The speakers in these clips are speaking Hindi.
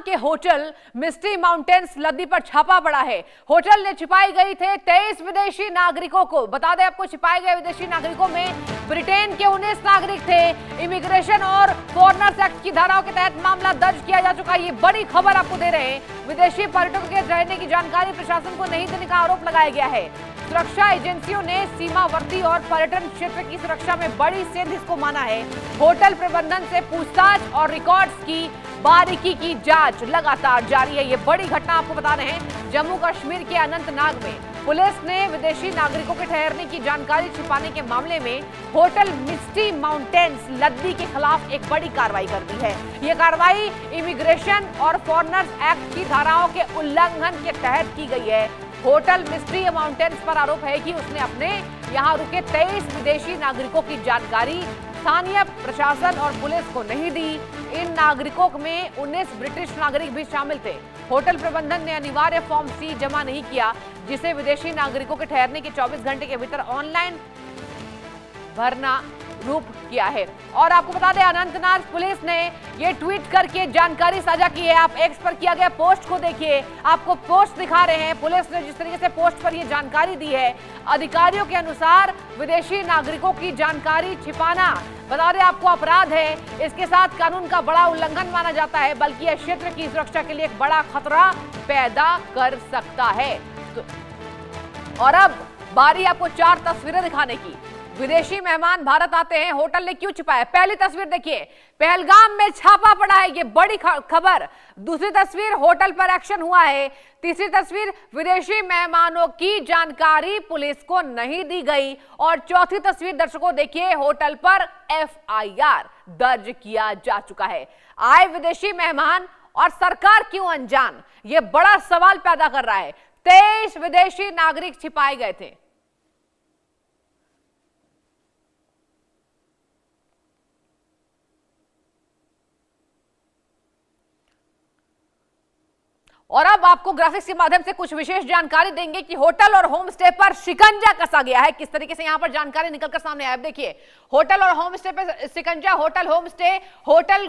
के होटल मिस्टी माउंटेन्स लद्दी पर छापा पड़ा है। होटल ने छिपाई गई थे 23 विदेशी नागरिकों को। बता दें आपको, छिपाए गए विदेशी नागरिकों में ब्रिटेन के 19 नागरिक थे। इमिग्रेशन और फॉरेनर्स एक्ट की धाराओं के तहत मामला दर्ज किया जा चुका है। ये बड़ी खबर आपको दे रहे हैं। विदेशी पर्यटकों के रहने की जानकारी प्रशासन को नहीं देने का आरोप लगाया गया है। सुरक्षा एजेंसियों ने सीमावर्ती और पर्यटन क्षेत्र की सुरक्षा में बड़ी सेंध इसको माना है। होटल प्रबंधन से पूछताछ और रिकॉर्ड्स की बारीकी की जांच लगातार जारी है। ये बड़ी घटना आपको बता रहे हैं। जम्मू कश्मीर के अनंतनाग में पुलिस ने विदेशी नागरिकों के ठहरने की जानकारी छिपाने के मामले में होटल मिस्टी माउंटेन्स लद्दी के खिलाफ एक बड़ी कार्रवाई कर दी है। ये कार्रवाई इमिग्रेशन और फॉरेनर्स एक्ट की धाराओं के उल्लंघन के तहत की गई है। होटल मिस्टी माउंटेन्स पर आरोप है कि उसने अपने यहां रुके 23 विदेशी नागरिकों की जानकारी स्थानीय प्रशासन और पुलिस को नहीं दी। इन नागरिकों में 19 ब्रिटिश नागरिक भी शामिल थे। होटल प्रबंधन ने अनिवार्य फॉर्म सी जमा नहीं किया, जिसे विदेशी नागरिकों के ठहरने के 24 घंटे के भीतर ऑनलाइन भरना रूप किया है। और आपको बता दें, अनंतनाग पुलिस ने ये ट्वीट करके जानकारी साझा की है। आप एक्स पर किया गया पोस्ट को देखिए, आपको पोस्ट दिखा रहे हैं। पुलिस ने जिस तरीके से पोस्ट पर ये जानकारी दी है, अधिकारियों के अनुसार विदेशी नागरिकों की जानकारी छिपाना, बता दें आपको, अपराध है। इसके साथ कानून का बड़ा उल्लंघन माना जाता है, बल्कि यह क्षेत्र की सुरक्षा के लिए एक बड़ा खतरा पैदा कर सकता है। और अब बारी आपको 4 तस्वीरें दिखाने की। विदेशी मेहमान भारत आते हैं, होटल ने क्यों छिपाया? पहली तस्वीर देखिए, पहलगाम में छापा पड़ा है, ये बड़ी खबर। दूसरी तस्वीर, होटल पर एक्शन हुआ है। तीसरी तस्वीर, विदेशी मेहमानों की जानकारी पुलिस को नहीं दी गई। और चौथी तस्वीर दर्शकों देखिए, होटल पर FIR दर्ज किया जा चुका है। आए विदेशी मेहमान और सरकार क्यों अनजान? ये बड़ा सवाल पैदा कर रहा है। 23 विदेशी नागरिक छिपाए गए थे। और अब आपको ग्राफिक्स के माध्यम से कुछ विशेष जानकारी देंगे कि होटल और होम स्टे पर शिकंजा कसा गया है। किस तरीके से यहां पर जानकारी निकलकर सामने आया, देखिए। होटल और होम स्टे पर शिकंजा, होटल होम स्टे, होटल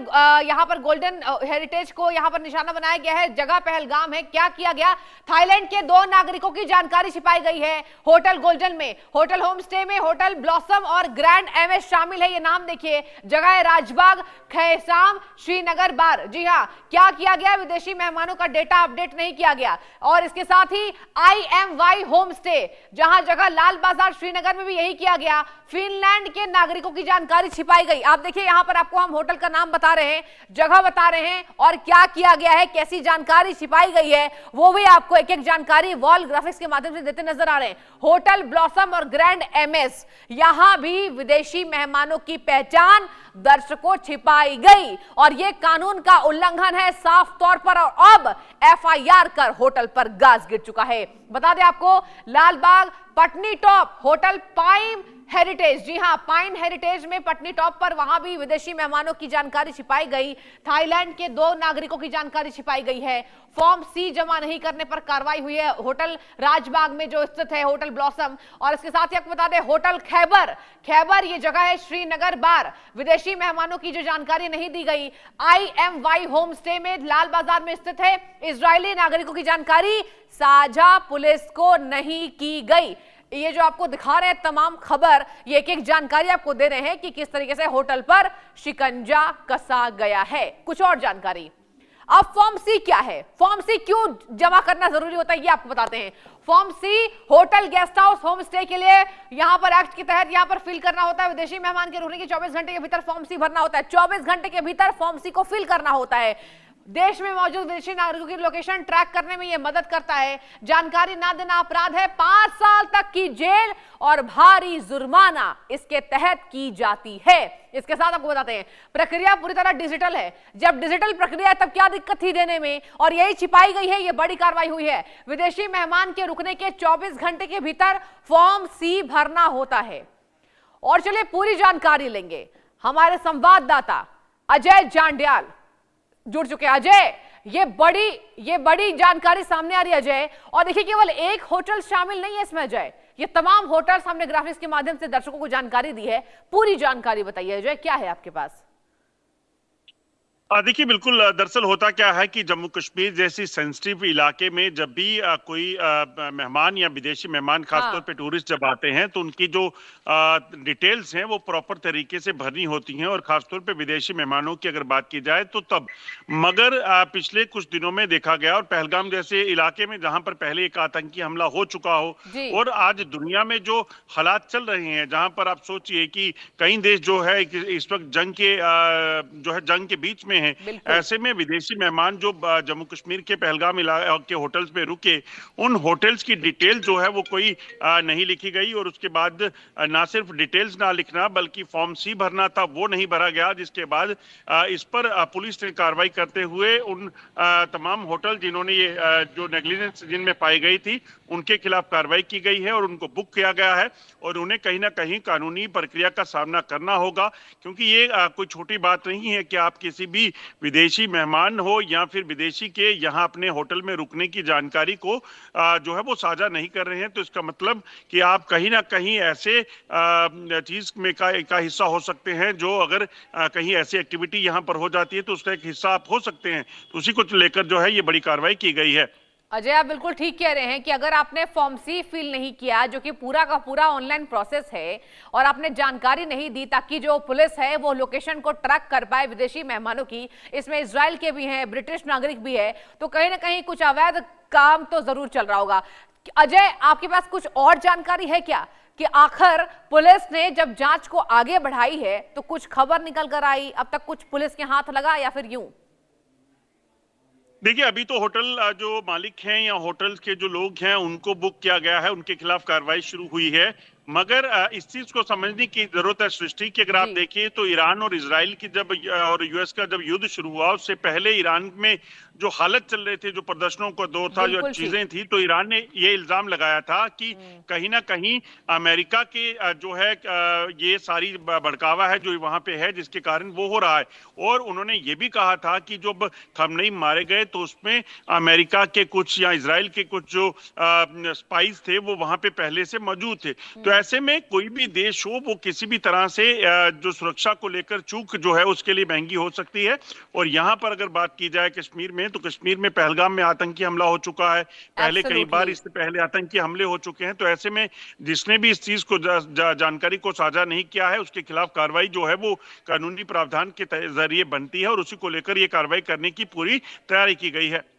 यहां पर गोल्डन हेरिटेज को यहां पर निशाना बनाया गया है। जगह पहलगाम है। क्या किया गया? थाईलैंड के 2 नागरिकों की जानकारी छिपाई गई है होटल गोल्डन में। होटल होम स्टे में होटल ब्लॉसम और ग्रैंड MS शामिल है। ये नाम देखिए। जगह है राजबाग, खैसाम, श्रीनगर बार। जी हाँ, क्या किया गया? विदेशी मेहमानों का डेटा अपडेट नहीं किया गया। और इसके साथ ही IMY होम स्टे, जहां जगह लाल बाजार श्रीनगर में भी यही किया गया। फिनलैंड के नागरिकों की जानकारी छिपाई गई। आप देखिए, यहां पर आपको हम होटल का नाम बता रहे हैं, जगह बता रहे हैं और क्या किया गया है, कैसी जानकारी छिपाई गई है, वो भी आपको एक एक जानकारी वॉल ग्राफिक्स के माध्यम से देते नजर आ रहे हैं। होटल ब्लॉसम और ग्रैंड MS, यहां भी विदेशी मेहमानों की पहचान दर्शकों छिपाई गई और यह कानून का उल्लंघन है साफ तौर पर। और अब FIR कर होटल पर गाज गिर चुका है। बता दें आपको, Lalbagh Patni top hotel pine heritage, जी हां, पाइन हेरिटेज में पटनी टॉप पर वहां भी विदेशी मेहमानों की जानकारी छिपाई गई। थाईलैंड के 2 नागरिकों की जानकारी छिपाई गई है। फॉर्म C जमा नहीं करने पर कार्रवाई हुई है होटल राजबाग में जो स्थित है होटल ब्लॉसम। और इसके साथ ही आपको बता दें, होटल खैबर ये जगह है श्रीनगर बार। विदेशी मेहमानों की जो जानकारी नहीं दी गई। IMY होम स्टे में लाल बाजार में स्थित है। इजरायली नागरिकों की जानकारी साझा पुलिस को नहीं की गई। ये जो आपको दिखा रहे हैं तमाम खबर, ये एक एक जानकारी आपको दे रहे हैं कि किस तरीके से होटल पर शिकंजा कसा गया है। कुछ और जानकारी। अब फॉर्म C क्या है? फॉर्म C क्यों जमा करना जरूरी होता है, ये आपको बताते हैं। Form C hotel guest house home stay के लिए यहां पर एक्ट के तहत यहां पर फिल करना होता है। विदेशी मेहमान के रुकने के 24 घंटे के भीतर फॉर्म C भरना होता है। 24 घंटे के भीतर फॉर्म C को फिल करना होता है। देश में मौजूद विदेशी नागरिकों की लोकेशन ट्रैक करने में यह मदद करता है। जानकारी ना देना अपराध है। 5 साल तक की जेल और भारी जुर्माना इसके तहत की जाती है। इसके साथ आपको बताते हैं, प्रक्रिया पूरी तरह डिजिटल है। जब डिजिटल प्रक्रिया है तब क्या दिक्कत थी देने में, और यही छिपाई गई है। यह बड़ी कार्रवाई हुई है। विदेशी मेहमान के रुकने के 24 घंटे के भीतर फॉर्म C भरना होता है। और चलिए पूरी जानकारी लेंगे। हमारे संवाददाता अजय जांड्याल जुड़ चुके हैं। अजय, ये बड़ी जानकारी सामने आ रही है अजय। और देखिए, केवल एक होटल शामिल नहीं है इसमें अजय, ये तमाम होटल्स हमने ग्राफिक्स के माध्यम से दर्शकों को जानकारी दी है। पूरी जानकारी बताइए अजय, क्या है आपके पास? देखिए बिल्कुल, दरअसल होता क्या है कि जम्मू कश्मीर जैसी सेंसिटिव इलाके में जब भी कोई मेहमान या विदेशी मेहमान खासतौर हाँ। पे टूरिस्ट जब आते हैं तो उनकी जो डिटेल्स हैं वो प्रॉपर तरीके से भरनी होती हैं, और खासतौर पे विदेशी मेहमानों की अगर बात की जाए तो तब। मगर पिछले कुछ दिनों में देखा गया, और पहलगाम जैसे इलाके में जहां पर पहले एक आतंकी हमला हो चुका हो, जी। और आज दुनिया में जो हालात चल रहे हैं जहां पर आप सोचिए कि कई देश जो है इस वक्त जंग के जो है जंग के बीच में हैं। बिल्कुल। ऐसे में विदेशी मेहमान जो जम्मू कश्मीर के पहलगाम के होटल्स में रुके, उन होटल्स की डिटेल जो है वो कोई नहीं लिखी गई, और उसके बाद ना सिर्फ डिटेल्स ना लिखना बल्कि फॉर्म सी भरना था वो नहीं भरा गया, जिसके बाद इस पर पुलिस ने कार्रवाई करते हुए उन तमाम होटल जिन्होंने ये जो नेग्लिजेंस जिनमें पाई गई थी उनके खिलाफ कार्रवाई की गई है और उनको बुक किया गया है, और उन्हें कहीं ना कहीं कानूनी प्रक्रिया का सामना करना होगा, क्योंकि ये कोई छोटी बात नहीं है कि आप किसी भी विदेशी मेहमान हो या फिर विदेशी के यहाँ अपने होटल में रुकने की जानकारी को जो है वो साझा नहीं कर रहे हैं, तो इसका मतलब कि आप कहीं ना कहीं ऐसे चीज में का हिस्सा हो सकते हैं जो अगर कहीं ऐसी एक्टिविटी यहाँ पर हो जाती है तो उसका एक हिस्सा आप हो सकते हैं। तो उसी को लेकर जो है ये बड़ी कार्रवाई की गई है। अजय, आप बिल्कुल ठीक कह रहे हैं कि अगर आपने फॉर्म सी फिल नहीं किया, जो कि पूरा का पूरा ऑनलाइन प्रोसेस है, और आपने जानकारी नहीं दी ताकि जो पुलिस है वो लोकेशन को ट्रैक कर पाए विदेशी मेहमानों की, इसमें इजराइल के भी हैं, ब्रिटिश नागरिक भी है, तो कहीं ना कहीं कुछ अवैध काम तो जरूर चल रहा होगा। अजय, आपके पास कुछ और जानकारी है क्या कि आखिर पुलिस ने जब जांच को आगे बढ़ाई है तो कुछ खबर निकल कर आई, अब तक कुछ पुलिस के हाथ लगा या फिर यूं? देखिए अभी तो होटल जो मालिक हैं या होटल के जो लोग हैं उनको बुक किया गया है, उनके खिलाफ कार्रवाई शुरू हुई है। मगर इस चीज को समझने की जरूरत है सृष्टि की, अगर आप जी। देखिए तो ईरान और इजराइल की जब और यूएस का जब युद्ध शुरू हुआ उससे पहले ईरान में जो हालत चल रहे थे, जो प्रदर्शनों का दौर था, जो बिल्कुल ठीक। चीजें थी, तो ईरान ने ये इल्जाम लगाया था कि कहीं ना कहीं अमेरिका के जो है ये सारी भड़कावा है जो वहां पे है जिसके कारण वो हो रहा है। और उन्होंने ये भी कहा था कि जब खमनेई मारे गए तो उसमें अमेरिका के कुछ या इजराइल के कुछ जो स्पाइस थे वो वहां पे पहले से मौजूद थे। तो ऐसे में कोई भी देश हो वो किसी भी तरह से जो सुरक्षा को लेकर चूक जो है उसके लिए महंगी हो सकती है। और यहाँ पर अगर बात की जाए कश्मीर में, तो कश्मीर में पहलगाम में आतंकी हमला हो चुका है, पहले कई बार एब्सोल्युटली। इससे पहले आतंकी हमले हो चुके हैं। तो ऐसे में जिसने भी इस चीज को जानकारी को साझा नहीं किया है उसके खिलाफ कार्रवाई जो है वो कानूनी प्रावधान के जरिए बनती है, और उसी को लेकर ये कार्रवाई करने की पूरी तैयारी की गई है।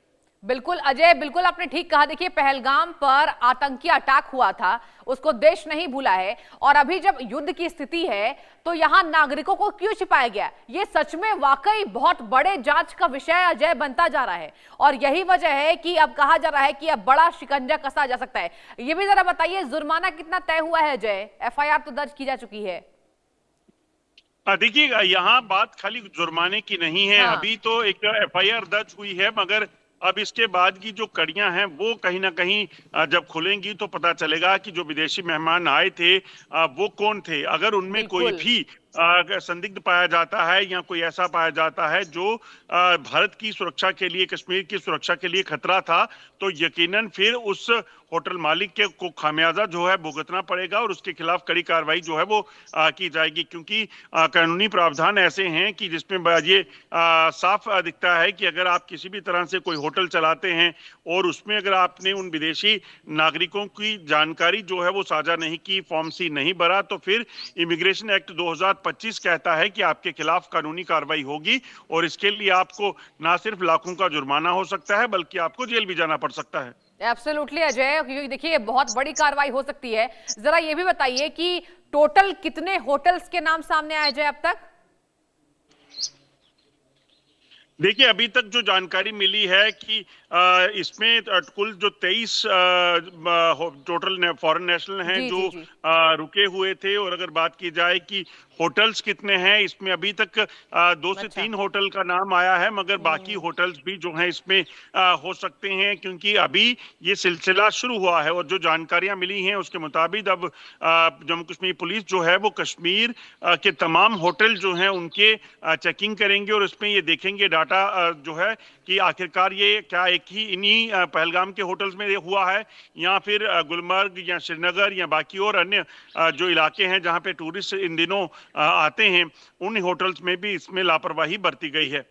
बिल्कुल अजय, बिल्कुल आपने ठीक कहा। देखिए, पहलगाम पर आतंकी अटैक हुआ था, उसको देश नहीं भूला है, और अभी जब युद्ध की स्थिति है तो यहां नागरिकों को क्यों छिपाया गया? ये सच में वाकई बहुत बड़े जांच का विषय अजय बनता जा रहा है, और यही वजह है कि अब कहा जा रहा है कि अब बड़ा शिकंजा कसा जा सकता है। ये भी जरा बताइए, जुर्माना कितना तय हुआ है अजय? एफआईआर तो दर्ज की जा चुकी है। देखिए यहाँ बात खाली जुर्माने की नहीं है, हाँ। अभी तो एक एफआईआर दर्ज हुई है, मगर अब इसके बाद की जो कड़ियां हैं वो कहीं ना कहीं जब खुलेंगी तो पता चलेगा कि जो विदेशी मेहमान आए थे वो कौन थे। अगर उनमें कोई बिल्कुल। भी संदिग्ध पाया जाता है या कोई ऐसा पाया जाता है जो भारत की सुरक्षा के लिए, कश्मीर की सुरक्षा के लिए खतरा था, तो यकीनन फिर उस होटल मालिक के को खामियाजा जो है भुगतना पड़ेगा, और उसके खिलाफ कड़ी कार्रवाई जो है वो की जाएगी। क्योंकि कानूनी प्रावधान ऐसे हैं कि जिसमें ये साफ दिखता है कि अगर आप किसी भी तरह से कोई होटल चलाते हैं और उसमें अगर आपने उन विदेशी नागरिकों की जानकारी जो है वो साझा नहीं की, फॉर्म सी नहीं भरा, तो फिर इमिग्रेशन एक्ट 2025 कहता है कि आपके खिलाफ कानूनी कार्रवाई होगी, और इसके लिए आपको ना सिर्फ लाखों का जुर्माना हो सकता है बल्कि आपको जेल भी जाना पड़ सकता है। एब्सोल्युटली अजय, क्योंकि देखिए बहुत बड़ी कार्रवाई हो सकती है। जरा ये भी बताइए कि टोटल कितने होटल्स के नाम सामने आए अजय अब तक? देखिए अभी तक जो जानकारी मिली है कि इसमें कुल जो 23 टोटल फॉरेन नेशनल हैं जी जो जी जी। रुके हुए थे। और अगर बात की जाए कि होटल्स कितने हैं, इसमें अभी तक 2 से अच्छा। 3 होटल का नाम आया है, मगर बाकी होटल्स भी जो हैं इसमें हो सकते हैं, क्योंकि अभी ये सिलसिला शुरू हुआ है। और जो जानकारियां मिली हैं उसके मुताबिक अब जम्मू कश्मीर पुलिस जो है वो कश्मीर के तमाम होटल जो हैं उनके चेकिंग करेंगे, और उसमें ये देखेंगे डाटा जो है कि आखिरकार ये क्या एक ही इन्हीं पहलगाम के होटल्स में हुआ है, या फिर गुलमर्ग या श्रीनगर या बाकी और अन्य जो इलाके हैं जहां पे टूरिस्ट इन दिनों आते हैं, उन होटल्स में भी इसमें लापरवाही बरती गई है।